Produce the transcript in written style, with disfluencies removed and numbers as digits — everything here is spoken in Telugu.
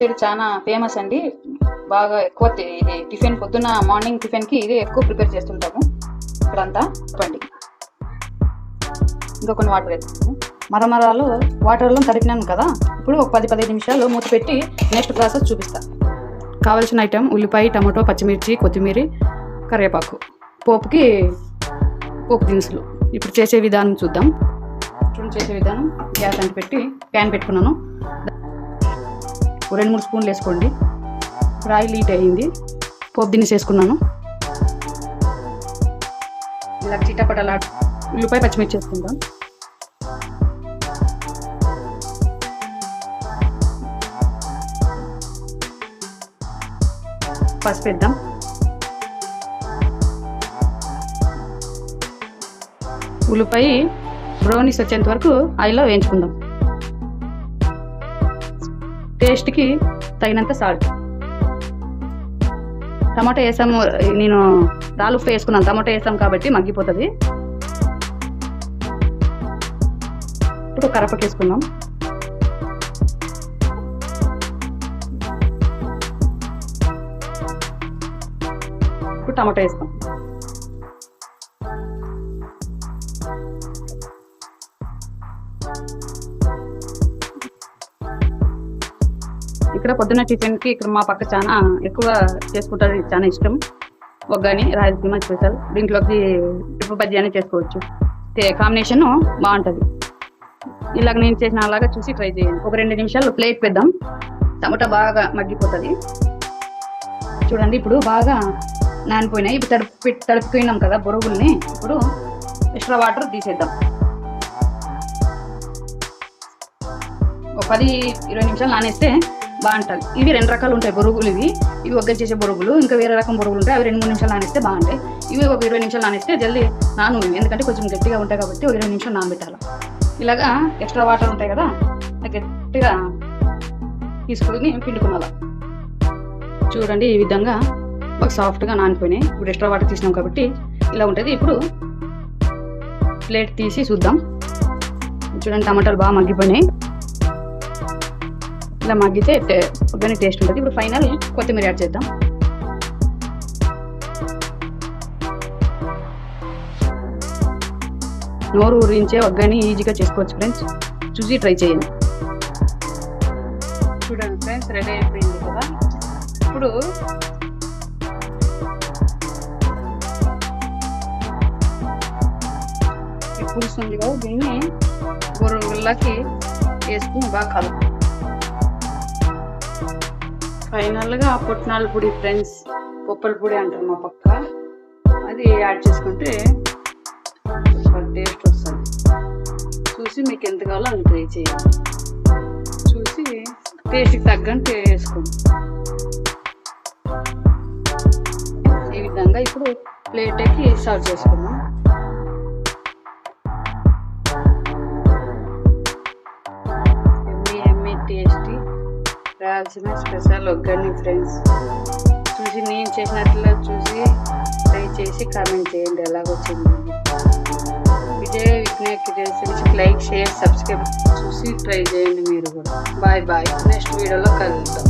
ఇది చాలా ఫేమస్ అండి. బాగా ఎక్కువ ఇది టిఫిన్ పొద్దున్న మార్నింగ్ టిఫిన్కి ఇది ఎక్కువ ప్రిపేర్ చేస్తుంటాము ఇక్కడంతా. చెప్పండి, ఇంకా కొన్ని వాటర్ వేస్తాము. మరమరాలు వాటర్లో తడిపినాను కదా, ఇప్పుడు ఒక 10-15 నిమిషాలు మూత పెట్టి నెక్స్ట్ ప్రాసెస్ చూపిస్తా. కావాల్సిన ఐటెం ఉల్లిపాయ, టమాటో, పచ్చిమిర్చి, కొత్తిమీర, కరివేపాకు, పోపుకి పోపు దినుసులు. ఇప్పుడు చేసే విధానం చూద్దాం. చూడండి చేసే విధానం. గ్యాస్ అంటి పెట్టి ప్యాన్ పెట్టుకున్నాను. 2-3 స్పూన్లు వేసుకోండి. ఇప్పుడు ఆయిల్ హీట్ అయ్యింది. పోపు దినుసు వేసుకున్నాను. ఇలా చిట్టపటలా ఉల్లిపాయ, పచ్చిమిర్చి వేసుకుందాం. పసుపు వేద్దాం. ఉల్లిపాయ బ్రౌనీస్ వచ్చేంత వరకు ఆయిల్లో వేయించుకుందాం. టేస్ట్కి తగినంత సాల్ట్. టమాటా వేసాము, నేను రాళ్ళు ఉప్పు వేసుకున్నాను. టమాటా వేసాం కాబట్టి మగ్గిపోతుంది. ఇప్పుడు కరివేపాకు వేసుకుందాం. ఇప్పుడు టమాటా వేస్తాం. ఇక్కడ పొద్దున్న టిఫిన్కి ఇక్కడ మా పక్క చాలా ఎక్కువ చేసుకుంటారు. చాలా ఇష్టం. ఒగ్గాని రాయలసీమ స్పెషల్. దీంట్లోకి టిప్పు బజ్జీ అని చేసుకోవచ్చు. కాంబినేషన్ బాగుంటుంది. ఇలాగ నేను చేసిన అలాగా చూసి ట్రై చేయండి. ఒక 2 నిమిషాలు ప్లేట్ పెద్దాం. టమాటా బాగా మగ్గిపోతుంది. చూడండి ఇప్పుడు బాగా నానిపోయినాయి. ఇప్పుడు తడుపుకున్నాం కదా బొరుగుల్ని. ఇప్పుడు ఎక్స్ట్రా వాటర్ తీసేద్దాం. ఒక 10-20 నిమిషాలు నానేస్తే బాగుంటుంది. ఇవి 2 రకాలు ఉంటాయి బొరుగులు. ఇవి ఒగ్గలు చేసే బొరుగులు, ఇంకా వేరే రకం బొరుగులు ఉంటాయి. అవి 2-3 నిమిషాలు నానేస్తే బాగుంటాయి. ఇవి ఒక 20 నిమిషాలు నానేస్తే జల్దీ నాను, ఎందుకంటే కొంచెం గట్టిగా ఉంటాయి కాబట్టి ఒక 20 నిమిషాలు నానబెట్టాలి. ఇలాగా ఎక్స్ట్రా వాటర్ ఉంటాయి కదా, గట్టిగా తీసుకుని పిండుకున్నాల. చూడండి ఈ విధంగా ఒక సాఫ్ట్గా నానిపోయినాయి. ఇప్పుడు ఎక్స్ట్రా వాటర్ తీసినాం కాబట్టి ఇలా ఉంటుంది. ఇప్పుడు ప్లేట్ తీసి చూద్దాం. చూడండి టమాటాలు బాగా మగ్గిపోయినాయి. ఇలా మగ్గితే ఒక్కని టేస్ట్ ఉంటుంది. ఇప్పుడు ఫైనల్ కొత్తిమీర యాడ్ చేద్దాం. నోరు ఊరించే ఒగ్గని ఈజీగా చేసుకోవచ్చు ఫ్రెండ్స్. చూసి ట్రై చేయండి. చూడండి ఫ్రెండ్స్, రెడీ అయిపోయింది కదా. ఇప్పుడు ఈ పులుసు ఉంది కదా, దీన్ని బొరుగులకి వేసుకుని బాగా కలుపు. ఫైనల్గా పుట్నాల పొడి ఫ్రెండ్స్, పప్పుల పొడి అంటారు మా పక్క, అది యాడ్ చేసుకుంటే టేస్ట్ వస్తుంది. చూసి మీకు ఎంత కావాలో అంత ట్రై చేయండి. చూసి టేస్ట్కి తగ్గట్టు వేసుకోండి. ఈ విధంగా ఇప్పుడు ప్లేట్కి సర్వ్ చేసుకుందాం. ఎమ్మి టేస్టీ రాయలసీమ స్పెషల్ ఒగ్గని ఫ్రెండ్స్. చూసి నేను చేసినట్లా చూసి ట్రై చేసి కామెంట్ చేయండి ఎలాగొచ్చింది. Vijay Vignesh creations like, share, subscribe చూసి ట్రై చేయండి మీరు కూడా. Bye bye. నెక్స్ట్ వీడియోలో కలుద్దాం.